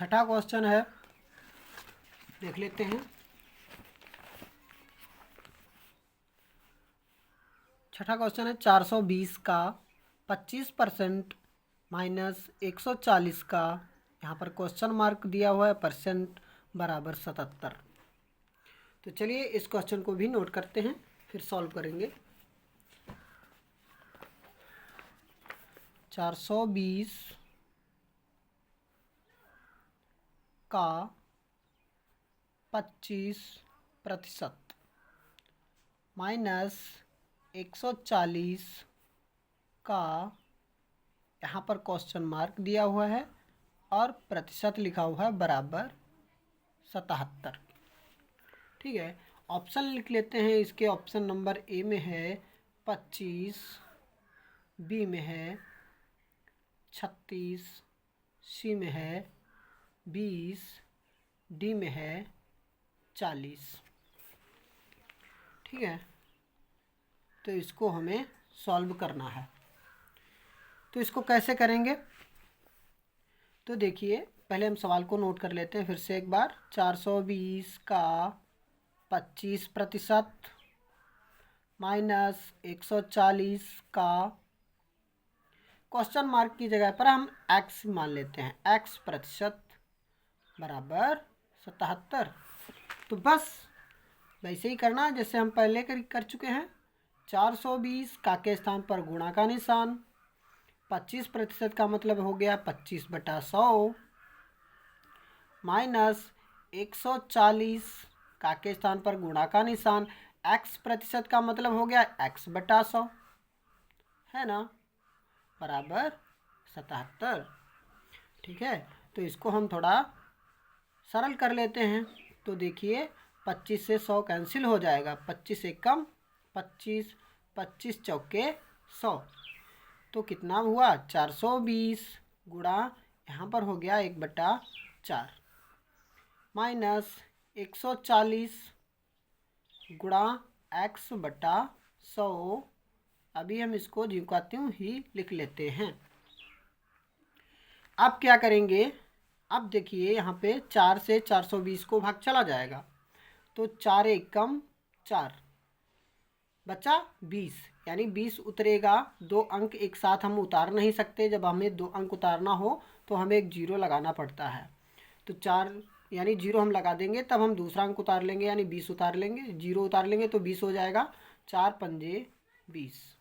छठा क्वेश्चन है, देख लेते हैं। छठा क्वेश्चन है 420 का 25% माइनस 140 का, यहाँ पर क्वेश्चन मार्क दिया हुआ है, परसेंट बराबर 77। तो चलिए इस क्वेश्चन को भी नोट करते हैं, फिर सॉल्व करेंगे। 420 का 25% माइनस 140 का, यहाँ पर क्वेश्चन मार्क दिया हुआ है और प्रतिशत लिखा हुआ है बराबर 77। ठीक है, ऑप्शन लिख लेते हैं। इसके ऑप्शन नंबर ए में है 25, बी में है 36, सी में है 20, डी में है 40। ठीक है, तो इसको हमें सॉल्व करना है। तो इसको कैसे करेंगे, तो देखिए पहले हम सवाल को नोट कर लेते हैं फिर से एक बार। 420 का 25% माइनस 140 का, क्वेश्चन मार्क की जगह पर हम x मान लेते हैं, x प्रतिशत बराबर 77। तो बस वैसे ही करना जैसे हम पहले कर चुके हैं। 420 का के स्थान पर गुणा का निशान, 25% का मतलब हो गया 25/100 माइनस 140 का के स्थान पर गुणा का निशान, x प्रतिशत का मतलब हो गया x/100, है ना, बराबर 77। ठीक है, तो इसको हम थोड़ा सरल कर लेते हैं। तो देखिए 25 से 100 कैंसिल हो जाएगा, 25 एक कम 25, 25 चौके 100, तो कितना हुआ 420 गुणा, यहाँ पर हो गया 1/4 माइनस 140 गुणा x/100। अभी हम इसको ज्यों ही लिख लेते हैं। अब क्या करेंगे, अब देखिए यहाँ पे 4 से 420 को भाग चला जाएगा, तो 4 एक कम 4 बचा 20, यानी 20 उतरेगा। 2 अंक एक साथ हम उतार नहीं सकते, जब हमें 2 अंक उतारना हो तो हमें एक जीरो लगाना पड़ता है। तो 4 यानी जीरो हम लगा देंगे, तब हम दूसरा अंक उतार लेंगे, यानी 20 उतार लेंगे, जीरो उतार लेंगे तो 20 हो जाएगा। 4 पंजे 20।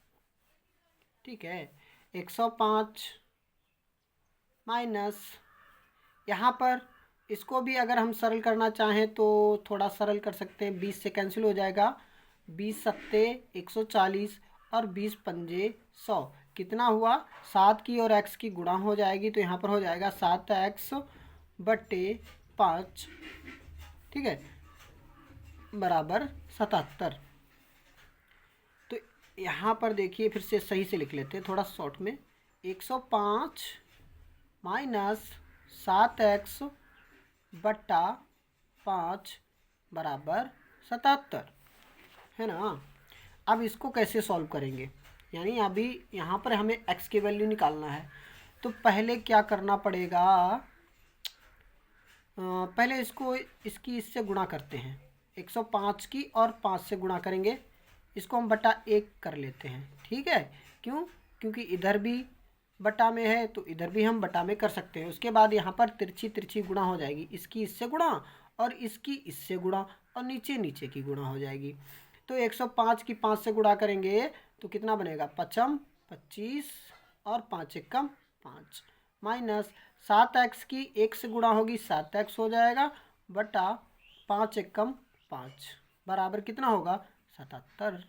ठीक है, 105 माइनस, यहाँ पर इसको भी अगर हम सरल करना चाहें तो थोड़ा सरल कर सकते हैं। 20 से कैंसिल हो जाएगा, 20 सत्ते 140 और 20 पंजे 100, कितना हुआ 7 की और x की गुणा हो जाएगी, तो यहाँ पर हो जाएगा 7x/5। ठीक है, बराबर 77। तो यहाँ पर देखिए फिर से सही से लिख लेते हैं थोड़ा शॉर्ट में। 105 माइनस 7x/5 बराबर 77, है ना। अब इसको कैसे सॉल्व करेंगे, यानी अभी यहाँ पर हमें x की वैल्यू निकालना है। तो पहले क्या करना पड़ेगा, पहले इसकी इससे गुणा करते हैं। 105 की और 5 से गुणा करेंगे, इसको हम बटा 1 कर लेते हैं। ठीक है, क्यों, क्योंकि इधर भी बटा में है तो इधर भी हम बटा में कर सकते हैं। उसके बाद यहाँ पर तिरछी तिरछी गुणा हो जाएगी, इसकी इससे गुणा और इसकी इससे गुणा और नीचे नीचे की गुणा हो जाएगी। तो 105 की 5 से गुणा करेंगे तो कितना बनेगा, 5 25 और 5 एकम 5 माइनस 7x की 1 से गुणा होगी 7x हो जाएगा, बटा 5 एकम 5 बराबर कितना होगा 77।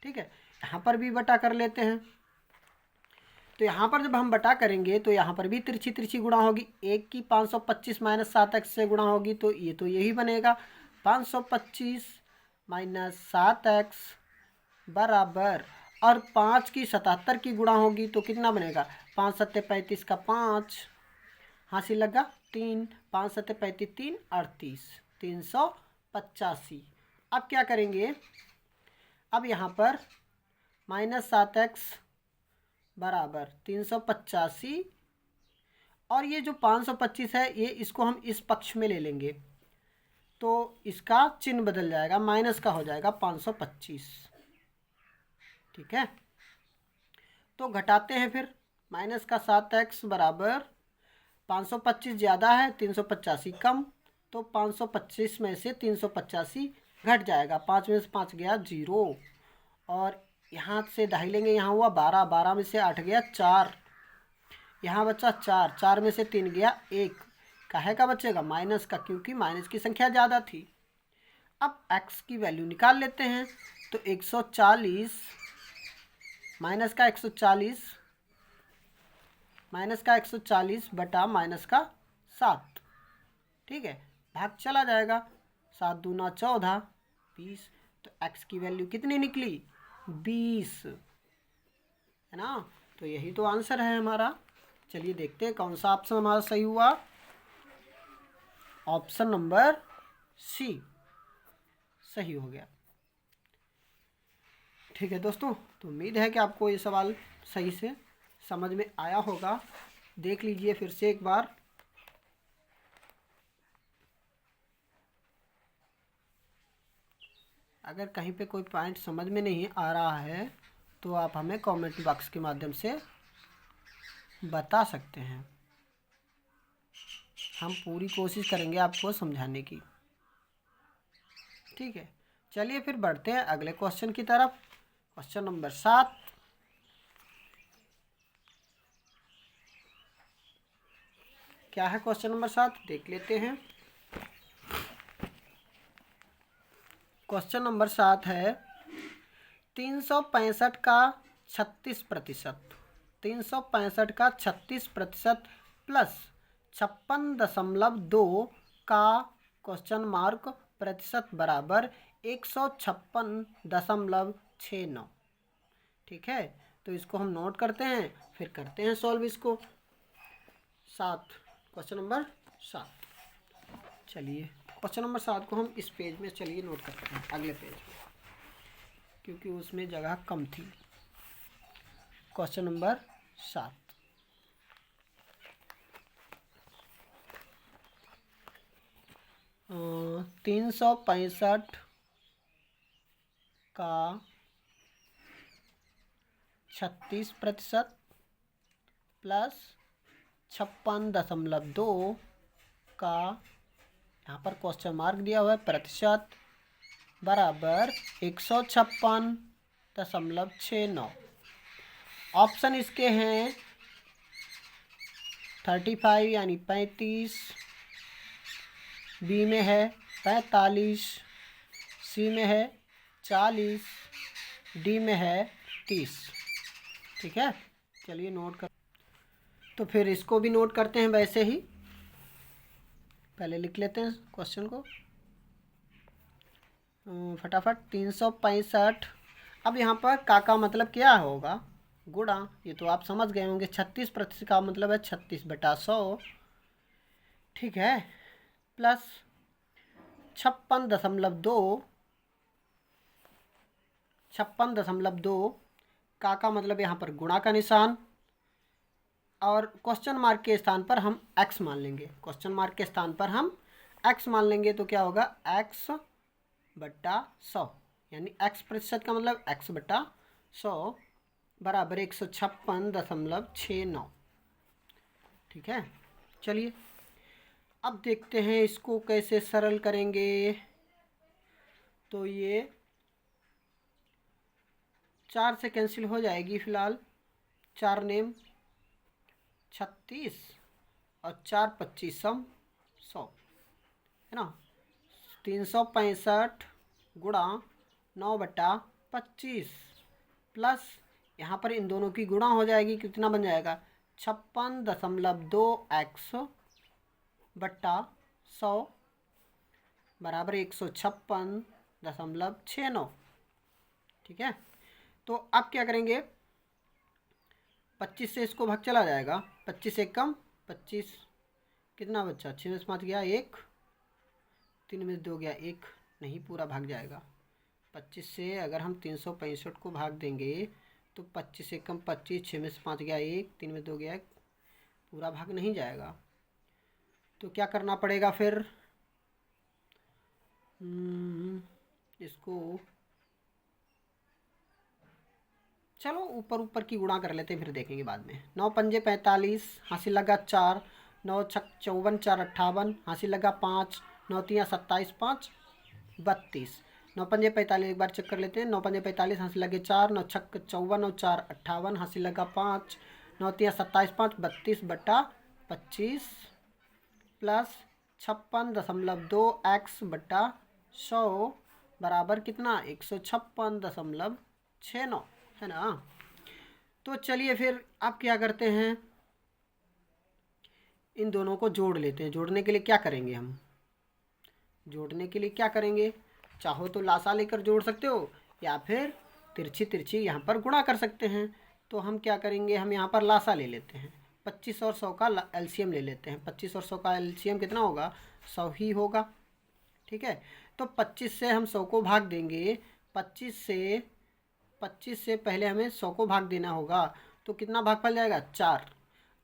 ठीक है, यहाँ पर भी बटा कर लेते हैं। तो यहाँ पर जब हम बटा करेंगे तो यहाँ पर भी तिरछी तिरछी गुणा होगी, 1 की 525 माइनस 7x से गुणा होगी, तो यही बनेगा 525 माइनस 7x बराबर, और 5 की 77 की गुणा होगी तो कितना बनेगा, 5 सत्ते 35 का 5, हासिल लगा 3, 5 सत्ते 35 3 38, 385। अब क्या करेंगे, अब यहाँ पर माइनस 7x बराबर 385 और ये जो 525 है ये इसको हम इस पक्ष में ले लेंगे तो इसका चिन्ह बदल जाएगा, माइनस का हो जाएगा 525। ठीक है, तो घटाते हैं फिर। माइनस का 7x बराबर 525 ज़्यादा है 385 कम, तो 525 में से 385 घट जाएगा। 5 में से 5 गया 0 और यहाँ से ढाई लेंगे, यहाँ हुआ 12, 12 में से 8 गया 4, यहाँ बचा 4, 4 में से 3 गया 1, काहे का बचेगा? माइनस का, क्योंकि माइनस की संख्या ज़्यादा थी। अब x की वैल्यू निकाल लेते हैं, तो 140 माइनस का 140 बटा माइनस का 7। ठीक है, भाग चला जाएगा, 7 दूना 14, 20। तो x की वैल्यू कितनी निकली? 20, है ना। तो यही तो आंसर है हमारा। चलिए देखते हैं कौन सा ऑप्शन हमारा सही हुआ। ऑप्शन नंबर सी सही हो गया। ठीक है दोस्तों, तो उम्मीद है कि आपको ये सवाल सही से समझ में आया होगा। देख लीजिए फिर से एक बार। अगर कहीं पे कोई पॉइंट समझ में नहीं आ रहा है तो आप हमें कमेंट बॉक्स के माध्यम से बता सकते हैं, हम पूरी कोशिश करेंगे आपको समझाने की। ठीक है, चलिए फिर बढ़ते हैं अगले क्वेश्चन की तरफ। Question number 7। क्या है क्वेश्चन नंबर 7? देख लेते हैं। क्वेश्चन नंबर 7 है 365 का 36%, 365 का 36% प्लस 56.2 का क्वेश्चन मार्क प्रतिशत बराबर 156.69। ठीक है, तो इसको हम नोट करते हैं, फिर करते हैं सॉल्व इसको। 7, क्वेश्चन नंबर 7। चलिए क्वेश्चन नंबर 7 को हम इस पेज में चलिए नोट करते हैं, अगले पेज में, क्योंकि उसमें जगह कम थी। क्वेश्चन नंबर 7, 365 का 36% प्लस 56.2 का, यहाँ पर क्वेश्चन मार्क दिया हुआ है, प्रतिशत बराबर 156.69। ऑप्शन इसके हैं 35 यानी 35, बी में है 45, सी में है 40, डी में है 30। ठीक है, चलिए नोट कर, तो फिर इसको भी नोट करते हैं वैसे ही। पहले लिख लेते हैं क्वेश्चन को फटाफट। 365, अब यहाँ पर का मतलब क्या होगा? गुणा, ये तो आप समझ गए होंगे। 36% का मतलब है 36/100। ठीक है, प्लस 56.2 का मतलब यहाँ पर गुणा का निशान, और क्वेश्चन मार्क के स्थान पर हम x मान लेंगे। क्वेश्चन मार्क के स्थान पर हम x मान लेंगे, तो क्या होगा? x/100, यानी x प्रतिशत का मतलब x/100 बराबर 156.69। ठीक है, चलिए अब देखते हैं इसको कैसे सरल करेंगे। तो ये 4 से कैंसिल हो जाएगी फिलहाल, 4 नेम 36 और 4 25 100, है ना। 365 गुणा 9/25 प्लस यहाँ पर इन दोनों की गुणा हो जाएगी, कितना बन जाएगा? 56.2x/100 बराबर 156.69। ठीक है, तो अब क्या करेंगे? 25 से इसको भाग चला जाएगा, 25 से कम 25, कितना बच्चा? 6 में से 5 गया 1, 3 में से 2 गया 1, नहीं पूरा भाग जाएगा। 25 से अगर हम 365 को भाग देंगे तो 25 से कम 25, 6 में से 5 गया 1, 3 में 2 गया 1, पूरा भाग नहीं जाएगा। तो क्या करना पड़ेगा फिर, इसको चलो ऊपर ऊपर की गुणा कर लेते हैं, फिर देखेंगे बाद में। 9 पंजे 45, हासिल लगा 4, 9 छक 54, 4 58, हासिल लगा 5, 9 तियाँ 27, 5 32। 9 पंजे 45 एक बार चेक कर लेते हैं। 9 पंजे 45, हासिल लगे 4, 9 छक 54, 9 4 58, हासिल लगा 5, 9 तियाँ 27, 5 32 बटा 25 प्लस 56.2 x बटा 100 बराबर कितना, 156.69 है ना। तो चलिए फिर आप क्या करते हैं, इन दोनों को जोड़ लेते हैं। जोड़ने के लिए क्या करेंगे हम, जोड़ने के लिए क्या करेंगे, चाहो तो लासा लेकर जोड़ सकते हो या फिर तिरछी तिरछी यहाँ पर गुणा कर सकते हैं। तो हम क्या करेंगे, हम यहाँ पर लासा ले लेते हैं। 25 और 100 का एलसीएम ले लेते हैं। 25 और 100 का एलसीएम कितना होगा, 100 ही होगा। ठीक है, तो 25 से हम 100 को भाग देंगे। 25 से पहले हमें 100 को भाग देना होगा, तो कितना भागफल जाएगा, 4।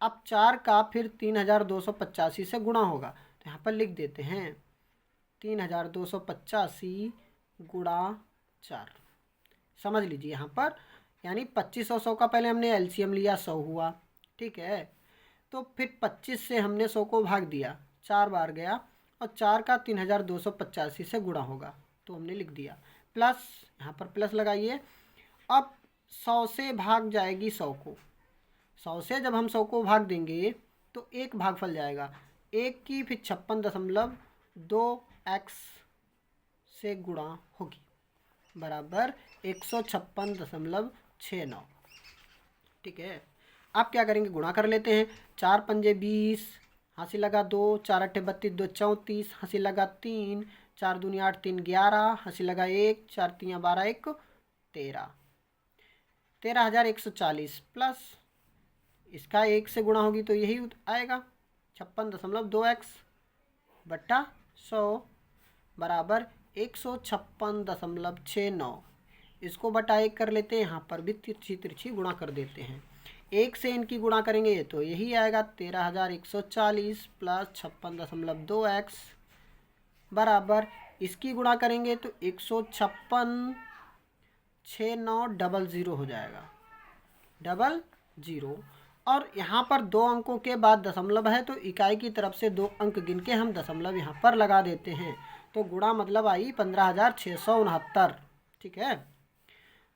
अब 4 का फिर 3285 से गुणा होगा, तो यहाँ पर लिख देते हैं 3285 गुणा 4। समझ लीजिए यहाँ पर, यानी 25 और 100 का पहले हमने एलसीएम लिया, 100 हुआ। ठीक है, तो फिर 25 से हमने 100 को भाग दिया, 4 बार गया, और 4 का 3285 से गुणा होगा, तो हमने लिख दिया। प्लस यहाँ पर प्लस लगाइए। अब 100 से भाग जाएगी 100 को, 100 से जब हम 100 को भाग देंगे तो एक भागफल जाएगा, 1 की फिर 56.2 x से गुणा होगी, बराबर 156.69। ठीक है, आप क्या करेंगे, गुणा कर लेते हैं। 4 पंजे 20, हासिल लगा 2, 4 अट्ठे 32, 2 34, हासिल लगा 3, 4 दूनी 8, 3 11, हासिल लगा 1, 4 तियाँ 12, 1 13, 13,140 प्लस इसका 1 से गुणा होगी तो यही आएगा 56.2 x बट्टा 100 बराबर 156.69। इसको बटा 1 कर लेते हैं, यहाँ पर भी तिरछी तिरछी गुणा कर देते हैं। 1 से इनकी गुणा करेंगे तो यही आएगा 13,140 प्लस 56.2 x बराबर, इसकी गुणा करेंगे तो 156.6900 हो जाएगा, 00। और यहाँ पर 2 अंकों के बाद दशमलव है, तो इकाई की तरफ से 2 अंक गिन के हम दशमलव यहाँ पर लगा देते हैं। तो गुणा मतलब आई 15,669। ठीक है,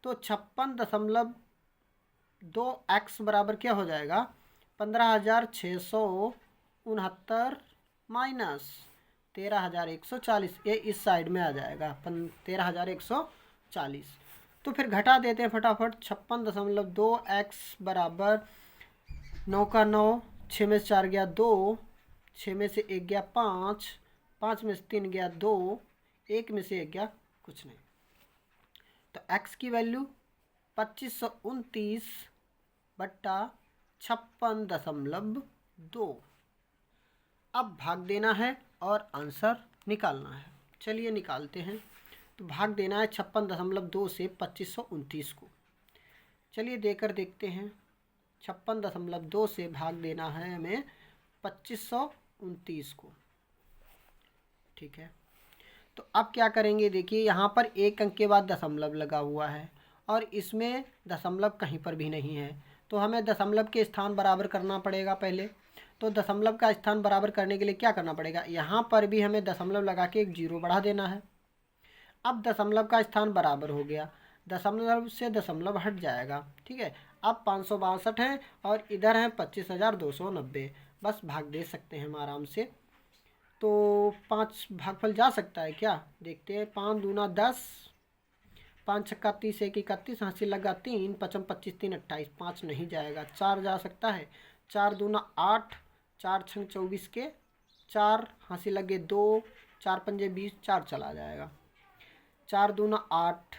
तो 56.2 x बराबर क्या हो जाएगा, 15,669 माइनस 13,140, ये इस साइड में आ जाएगा 13,140। तो फिर घटा देते हैं फटाफट। 56.2 x बराबर 9 का 9, 6 में से 4 गया 2, 6 में से 1 गया 5, 5 में से 3 गया 2, 1 में से 1 गया कुछ नहीं। तो x की वैल्यू 2529 बट्टा 56.2। अब भाग देना है और आंसर निकालना है। चलिए निकालते हैं। तो भाग देना है 56.2 से 2529 को। चलिए देकर देखते हैं। 56.2 से भाग देना है हमें 2529 को। ठीक है, तो अब क्या करेंगे, देखिए यहाँ पर एक अंक के बाद दशमलव लगा हुआ है और इसमें दशमलव कहीं पर भी नहीं है, तो हमें दशमलव के स्थान बराबर करना पड़ेगा पहले। तो दशमलव का स्थान बराबर करने के लिए क्या करना पड़ेगा, यहाँ पर भी हमें दशमलव लगा के एक 0 बढ़ा देना है। अब दशमलव का स्थान बराबर हो गया, दशमलव से दशमलव हट जाएगा। ठीक है, अब 562 है और इधर है 25,290। बस भाग दे सकते हैं हम आराम से। तो 5 भागफल जा सकता है क्या, देखते हैं। 5 दूना 10, 5 छक्का 30, 1 31, हासिल लगा 3, 55 25 3 28, 5 नहीं जाएगा। 4 जा सकता है, 4 दूना 8, 4 छंग 24 के 4, हासिल लगे 2, 4 पंजे 20, 4 चला जाएगा। 4 दूना 8,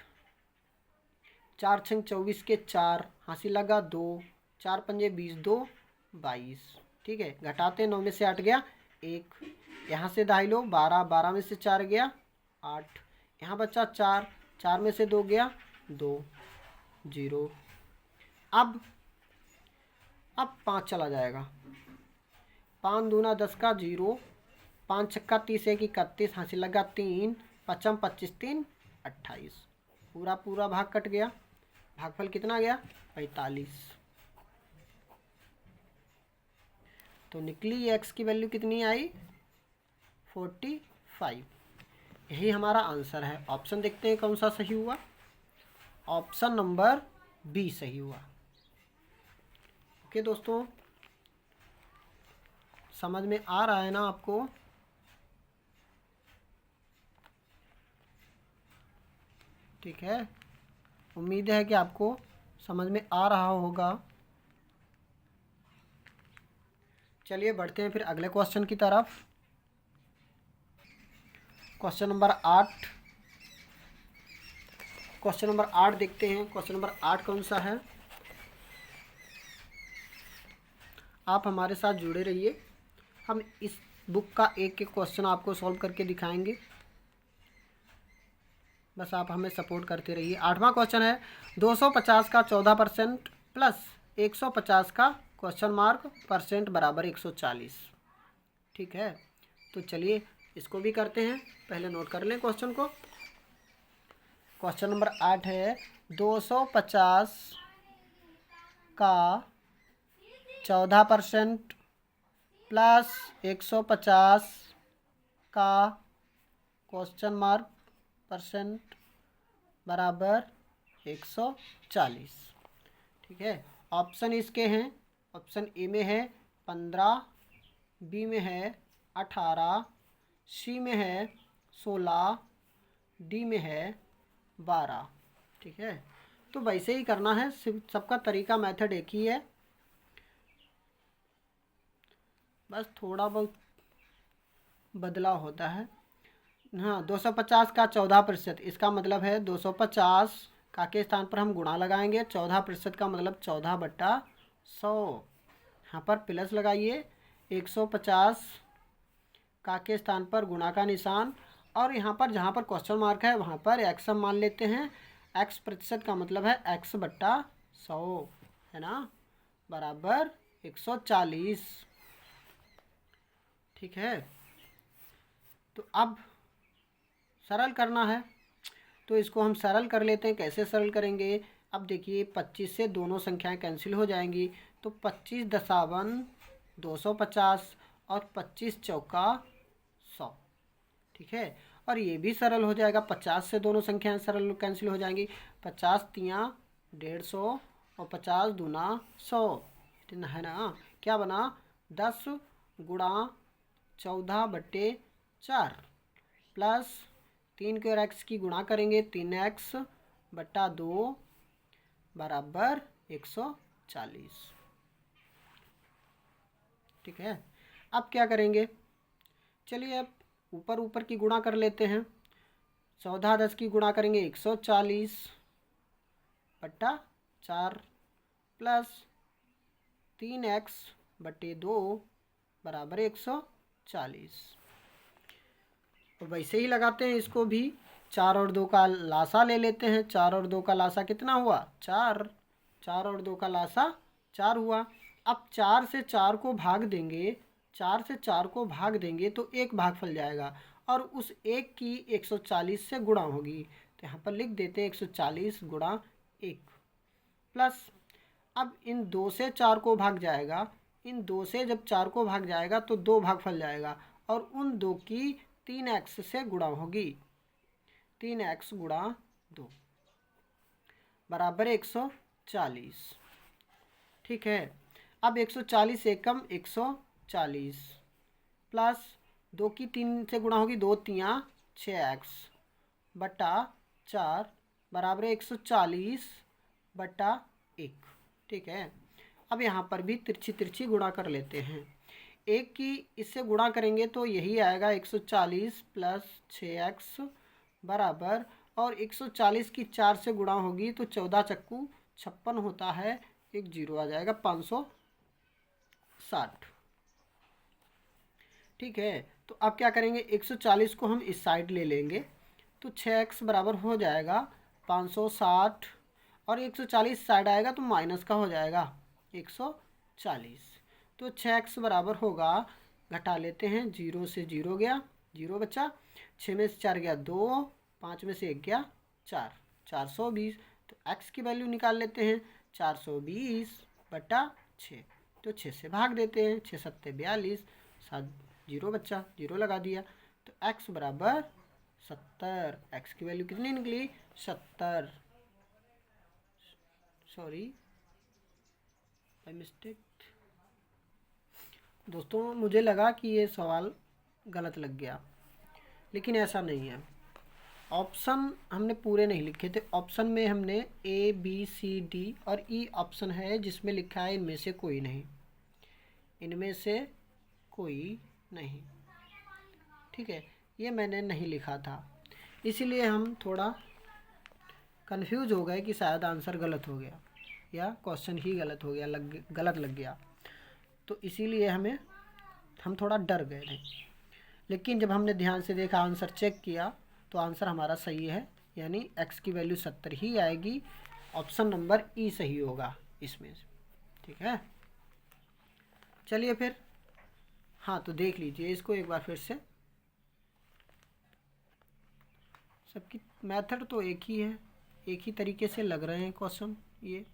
4 छंग 24 के 4, हासिल लगा 2, 4 पंजे 20, 2 22। ठीक है, घटाते 9 में से 8 गया 1, यहाँ से दाही लो 12, 12 में से 4 गया 8, यहाँ बचा 4, 4 में से 2 गया 2, 0। अब 5 चला जाएगा, 5 दूना 10 का 0, 5 छक्का 30 एक 31, हासिल लगा 3, पचम 25 3 28, पूरा पूरा भाग कट गया। भागफल कितना गया? 45। तो निकली एक्स की वैल्यू कितनी आई? 45। यही हमारा आंसर है। ऑप्शन देखते हैं कौन सा सही हुआ। ऑप्शन नंबर बी सही हुआ। ओके दोस्तों, समझ में आ रहा है ना आपको? ठीक है, उम्मीद है कि आपको समझ में आ रहा होगा। चलिए बढ़ते हैं फिर अगले क्वेश्चन की तरफ। Question number 8। क्वेश्चन नंबर 8 देखते हैं। क्वेश्चन नंबर 8 कौन सा है? आप हमारे साथ जुड़े रहिए, हम इस बुक का एक एक क्वेश्चन आपको सॉल्व करके दिखाएंगे। बस आप हमें सपोर्ट करते रहिए। 8वां क्वेश्चन है 250 का 14% प्लस 150 का क्वेश्चन मार्क परसेंट बराबर 140। ठीक है, तो चलिए इसको भी करते हैं। पहले नोट कर लें क्वेश्चन को। क्वेश्चन नंबर 8 है 250 का 14% प्लस 150 का क्वेश्चन मार्क परसेंट बराबर 140। ठीक है, ऑप्शन इसके हैं। ऑप्शन ए में है 15, बी में है 18, सी में है 16, डी में है 12। ठीक है, तो वैसे ही करना है, सिर्फ सबका तरीका मेथड एक ही है, बस थोड़ा बहुत बदलाव होता है। हाँ, 250 का 14%, इसका मतलब है 250 का के स्थान पर हम गुणा लगाएंगे। 14% का मतलब 14/100। यहाँ पर प्लस लगाइए। 150 का के स्थान पर गुणा का निशान, और यहाँ पर जहाँ पर क्वेश्चन मार्क है वहाँ पर एक्स हम मान लेते हैं। एक्स प्रतिशत का मतलब है x/100, है ना, बराबर 140। ठीक है, तो अब सरल करना है, तो इसको हम सरल कर लेते हैं। कैसे सरल करेंगे? अब देखिए 25 से दोनों संख्याएं कैंसिल हो जाएंगी, तो 25 दशावन 250 और 25 चौका 100। ठीक है, और ये भी सरल हो जाएगा। 50 से दोनों संख्याएं सरल कैंसिल हो जाएंगी। 50 तियाँ 150 और 50 दूना 100, है ना। क्या बना? 10 गुणा 14/4 प्लस 3 के और एक्स की गुणा करेंगे 3x/2 बराबर 140। ठीक है, अब क्या करेंगे? चलिए अब ऊपर ऊपर की गुणा कर लेते हैं। 14 10 की गुणा करेंगे 140/4 प्लस 3x/2 बराबर 140। तो वैसे ही लगाते हैं इसको भी। 4 और 2 का लासा ले लेते हैं। 4 और 2 का लासा कितना हुआ? 4। 4 और 2 का लासा 4 हुआ। अब 4 से 4 को भाग देंगे, 4 से 4 को भाग देंगे तो एक भागफल जाएगा, और उस एक की 140 से गुणा होगी। तो यहाँ पर लिख देते हैं 140 गुणा 1 प्लस, अब इन 2 से 4 को भाग जाएगा। इन 2 से जब 4 को भाग जाएगा तो 2 भागफल जाएगा, और उन 2 की 3x से गुणा होगी। 3x गुणा 2 बराबर 140। ठीक है, अब 140 एकम 140 प्लस 2 की 3 से गुणा होगी, 2 तियाँ 6x/4 बराबर 140/1। ठीक है, अब यहाँ पर भी तिरछी तिरछी गुणा कर लेते हैं। एक की इससे गुणा करेंगे तो यही आएगा 140 प्लस 6x बराबर, और 140 की 4 से गुणा होगी तो 14 चक्कू 56 होता है, एक जीरो आ जाएगा 560। ठीक है, तो अब क्या करेंगे? 140 को हम इस साइड ले लेंगे, तो 6x बराबर हो जाएगा 560, और 140 साइड आएगा तो माइनस का हो जाएगा 140। तो 6x बराबर होगा, घटा लेते हैं, 0 से 0 गया, 0 बचा, 6 में से 4 गया 2, 5 में से 1 गया 4, 420। तो x की वैल्यू निकाल लेते हैं, 420/6। तो 6 से भाग देते हैं, 6 सत्ते 42, 7 0 बच्चा, 0 लगा दिया। तो x बराबर 70। x की वैल्यू कितनी निकली? 70। सॉरी बाय मिस्टेक दोस्तों, मुझे लगा कि ये सवाल गलत लग गया, लेकिन ऐसा नहीं है। ऑप्शन हमने पूरे नहीं लिखे थे। ऑप्शन में हमने A B C D और E ऑप्शन है जिसमें लिखा है इनमें से कोई नहीं, इनमें से कोई नहीं। ठीक है, ये मैंने नहीं लिखा था, इसीलिए हम थोड़ा कंफ्यूज हो गए कि शायद आंसर गलत हो गया या क्वेश्चन ही गलत हो गया, गलत लग गया। तो इसीलिए हम थोड़ा डर गए थे। लेकिन जब हमने ध्यान से देखा, आंसर चेक किया, तो आंसर हमारा सही है, यानी x की वैल्यू 70 ही आएगी। ऑप्शन नंबर E सही होगा इसमें से। ठीक है, चलिए फिर। हाँ, तो देख लीजिए इसको एक बार फिर से। सबकी मेथड तो एक ही है, एक ही तरीके से लग रहे हैं क्वेश्चन ये।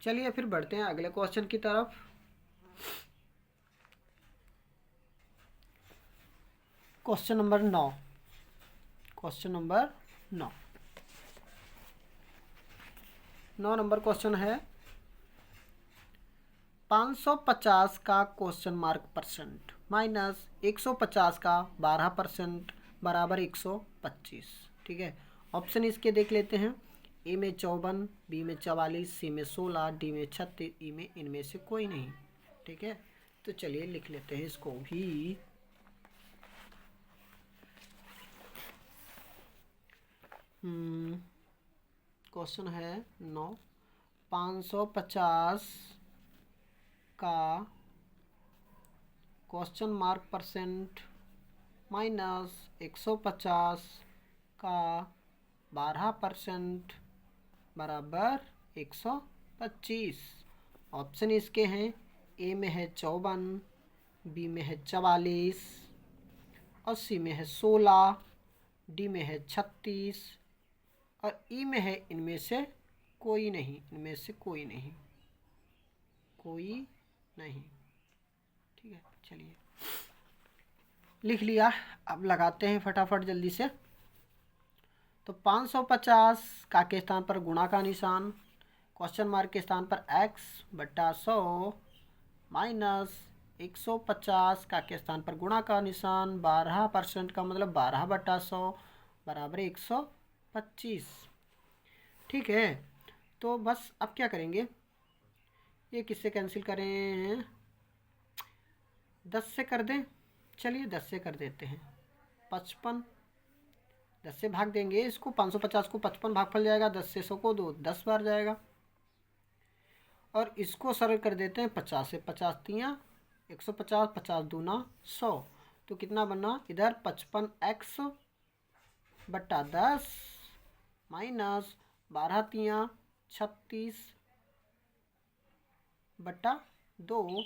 चलिए फिर बढ़ते हैं अगले क्वेश्चन की तरफ। Question number 9। Question number 9 number question है, 550 का क्वेश्चन मार्क परसेंट माइनस 150 का 12% बराबर 125। ठीक है, ऑप्शन इसके देख लेते हैं। ए में 54, बी में 44, सी में 16, डी में 36, ई में इनमें से कोई नहीं। ठीक है, तो चलिए लिख लेते हैं इसको भी। क्वेश्चन है 9, 550 का क्वेश्चन मार्क परसेंट माइनस 150 का 12% बराबर 125। ऑप्शन इसके हैं, ए में है 54, बी में है 44 और सी में है 16, डी में है 36 और ई में है इनमें से कोई नहीं, इनमें से कोई नहीं, कोई नहीं। ठीक है, चलिए लिख लिया। अब लगाते हैं फटाफट जल्दी से। तो 550 का के स्थान पर गुणा का निशान, क्वेश्चन मार्क के स्थान पर x/100 माइनस 150 का के स्थान पर गुणा का निशान, 12% का मतलब 12/100 बराबर 125। ठीक है, तो बस अब क्या करेंगे, ये किससे कैंसिल करें? 10 से कर दें। चलिए 10 से कर देते हैं। 55, 10 से भाग देंगे इसको, 550 को 55 भागफल जाएगा, 10 से 100 को 10 बार जाएगा। और इसको सरल कर देते हैं, 50 से 50 तियाँ 150, 50 दूना 100, तो कितना बना इधर 55x/10 माइनस 12 तियाँ 36/2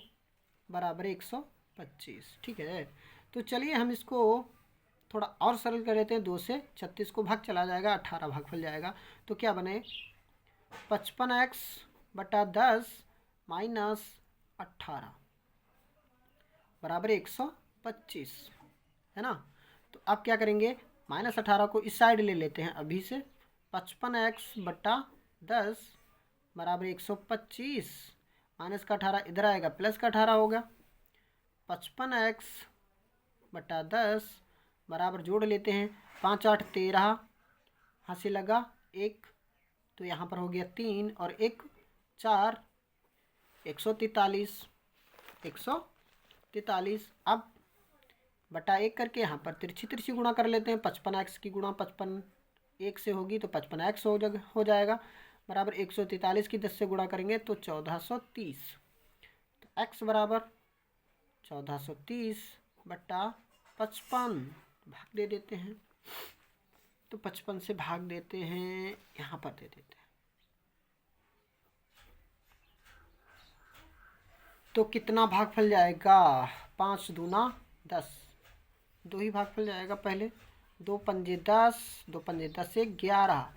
बराबर 125। ठीक है, तो चलिए हम इसको थोड़ा और सरल कर लेते हैं। 2 से 36 को भाग चला जाएगा, 18 भागफल जाएगा, तो क्या बने 55x/10 माइनस 18 बराबर 125, है ना। तो अब क्या करेंगे, -18 को इस साइड ले लेते हैं अभी से। 55x/10 बराबर 125, माइनस का 18 इधर आएगा, प्लस का 18 होगा। 55x/10 बराबर जोड़ लेते हैं, 5 8 13, हंसी लगा 1, तो यहाँ पर हो गया 3 और 1 4, 143। 143 अब बटा 1 करके यहाँ पर तिरछी गुणा कर लेते हैं। 55x की गुणा 55 1 से होगी तो 55x हो जाएगा, बराबर 143 की 10 से गुणा करेंगे तो 1430। तो x बराबर 1430/55 भाग दे देते हैं। तो 55 से भाग देते हैं, यहाँ पर दे देते हैं। तो कितना भागफल जाएगा? 5 दूना 10, 2 ही भागफल जाएगा पहले। 2 पंजे 10, 2 पंजे 10 से 11,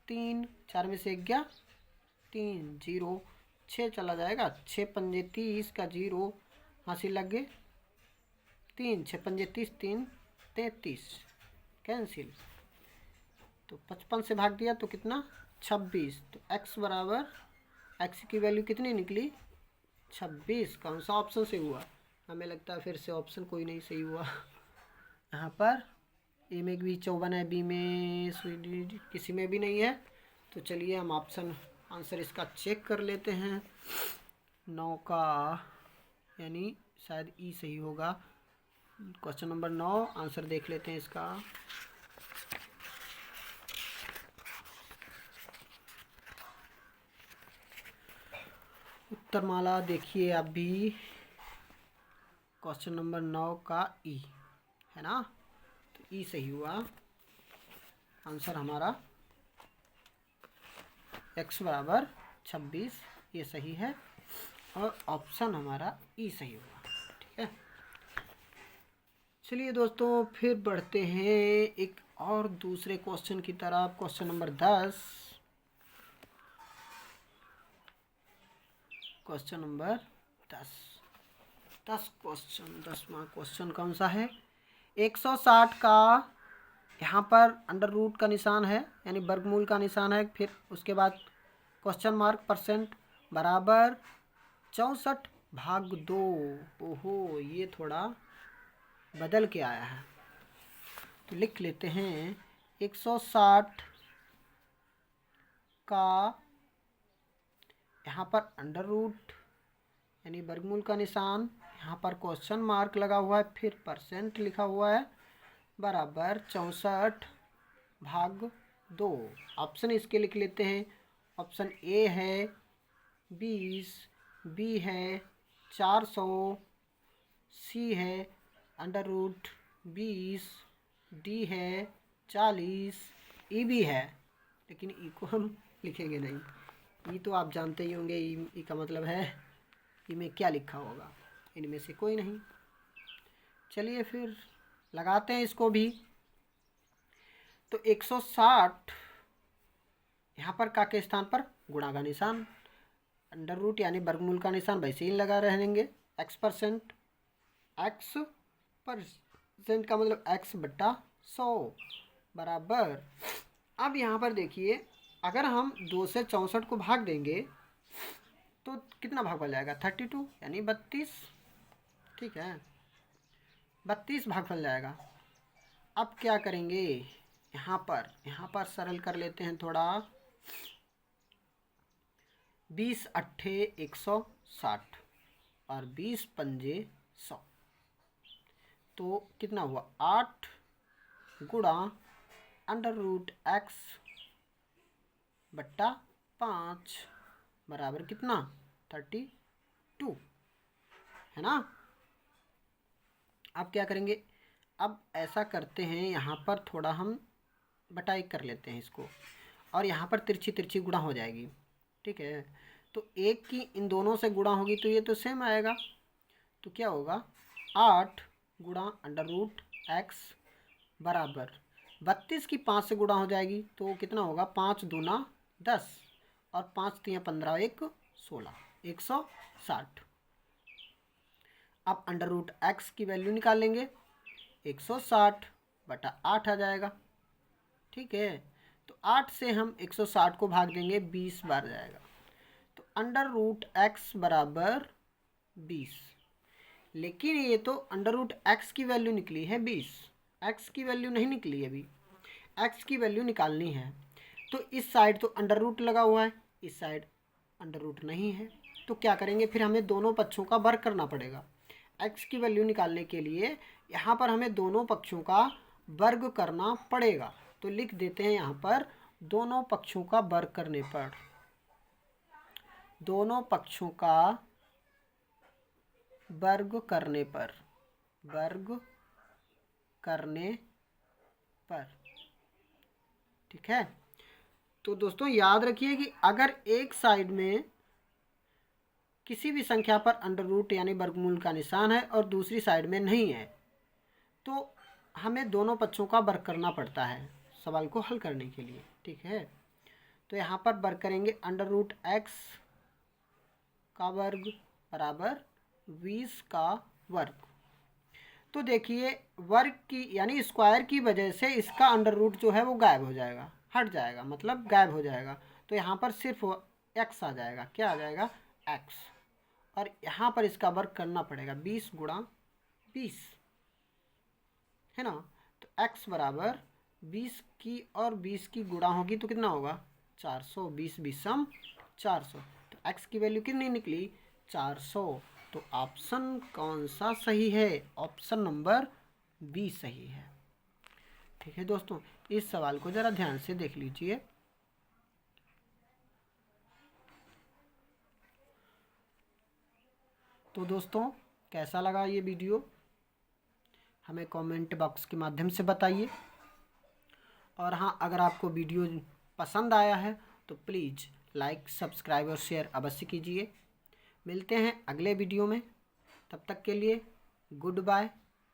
3 4 में से 11, 3 0, 6 चला जाएगा। 6 पंजे 30 का 0 हासिल लग गए। 3 6 पंजे 30, 3 33 कैंसिल। तो 55 से भाग दिया तो कितना? 26। तो x बराबर, x की वैल्यू कितनी निकली? 26। कौन सा ऑप्शन से हुआ? हमें लगता है फिर से ऑप्शन कोई नहीं सही हुआ। यहाँ पर ए में भी 54 है, बी में किसी में भी नहीं है। तो चलिए हम ऑप्शन आंसर इसका चेक कर लेते हैं। 9 का यानी शायद ई सही होगा। क्वेश्चन नंबर 9 आंसर देख लेते हैं इसका। उत्तरमाला देखिए आप भी, क्वेश्चन नंबर 9 का ई है ना, तो ई सही हुआ। आंसर हमारा x बराबर 26 ये सही है और ऑप्शन हमारा ई सही हुआ। ठीक है, चलिए दोस्तों फिर बढ़ते हैं एक और दूसरे क्वेश्चन की तरफ। Question number 10, question number 10 question 10वां क्वेश्चन कौन सा है? 160 का यहाँ पर अंडर रूट का निशान है यानी वर्गमूल का निशान है, फिर उसके बाद क्वेश्चन मार्क परसेंट बराबर 64/2। ओहो, ये थोड़ा बदल के आया है, तो लिख लेते हैं 160 का यहाँ पर अंडर रूट यानी वर्गमूल का निशान, यहाँ पर क्वेश्चन मार्क लगा हुआ है, फिर परसेंट लिखा हुआ है बराबर 64/2। ऑप्शन इसके लिख लेते हैं। ऑप्शन ए है 20, बी है 400, सी है अंडर रूट 20, डी है 40, ई भी है, लेकिन ई को हम लिखेंगे नहीं। ई तो आप जानते ही होंगे, ई का मतलब है ई में क्या लिखा होगा, इनमें से कोई नहीं। चलिए फिर लगाते हैं इसको भी। तो 160 यहाँ पर का के स्थान पर गुणा का निशान, अंडर रूट यानी वर्गमूल का निशान वैसे ही लगा रहेंगे। x परसेंट का मतलब x/100 बराबर। अब यहाँ पर देखिए, अगर हम 2 से 64 को भाग देंगे तो कितना भाग बन जाएगा? 32 यानी 32। ठीक है, 32 भाग बन जाएगा। अब क्या करेंगे? यहाँ पर सरल कर लेते हैं थोड़ा। 20 अट्ठे 160 और 20 पंजे 100, तो कितना हुआ? 8 गुणा अंडर रूट x/5 बराबर कितना? 32 है ना। अब क्या करेंगे? अब ऐसा करते हैं, यहाँ पर थोड़ा हम बटाई कर लेते हैं इसको, और यहाँ पर तिरछी तिरछी गुणा हो जाएगी। ठीक है, तो एक की इन दोनों से गुणा होगी तो ये तो सेम आएगा। तो क्या होगा? 8 गुणा अंडर रूट x बराबर 32 की 5 से गुणा हो जाएगी तो कितना होगा? 5 दूना 10 और 5 तियाँ 15, 1 16, 160। अब अंडर रूट x की वैल्यू निकाल लेंगे, 160/8 आ जाएगा। ठीक है, तो 8 से हम 160 को भाग देंगे, 20 बार जाएगा, तो अंडर रूट x बराबर 20। लेकिन ये तो अंडर रूट x की वैल्यू निकली है 20, x की वैल्यू नहीं निकली अभी, x की वैल्यू निकालनी है। तो इस साइड तो अंडर रूट लगा हुआ है, इस साइड अंडर रूट नहीं है, तो क्या करेंगे? फिर हमें दोनों पक्षों का वर्ग करना पड़ेगा। x की वैल्यू निकालने के लिए यहाँ पर हमें दोनों पक्षों का वर्ग करना पड़ेगा। तो लिख देते हैं यहाँ पर, दोनों पक्षों का वर्ग करने पर, दोनों पक्षों का वर्ग करने पर, वर्ग करने पर। ठीक है, तो दोस्तों याद रखिए कि अगर एक साइड में किसी भी संख्या पर अंडर रूट यानी वर्गमूल का निशान है और दूसरी साइड में नहीं है, तो हमें दोनों पक्षों का वर्ग करना पड़ता है सवाल को हल करने के लिए। ठीक है, तो यहाँ पर वर्ग करेंगे अंडर रूट एक्स का वर्ग बराबर 20 का वर्ग। तो देखिए वर्ग की यानी स्क्वायर की वजह से इसका अंडर रूट जो है वो गायब हो जाएगा, हट जाएगा, मतलब गायब हो जाएगा। तो यहाँ पर सिर्फ एक्स आ जाएगा। क्या आ जाएगा? एक्स। और यहाँ पर इसका वर्ग करना पड़ेगा 20 गुणा 20, है ना। तो एक्स बराबर 20 की और 20 की गुणा होगी तो कितना होगा? 400। 20 20 400। तो एक्स की वैल्यू कितनी निकली? 400। तो ऑप्शन कौन सा सही है? ऑप्शन नंबर बी सही है। ठीक है दोस्तों, इस सवाल को ज़रा ध्यान से देख लीजिए। तो दोस्तों कैसा लगा ये वीडियो, हमें कमेंट बॉक्स के माध्यम से बताइए। और हाँ, अगर आपको वीडियो पसंद आया है तो प्लीज़ लाइक, सब्सक्राइब और शेयर अवश्य कीजिए। मिलते हैं अगले वीडियो में, तब तक के लिए गुड बाय,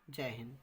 जय हिंद।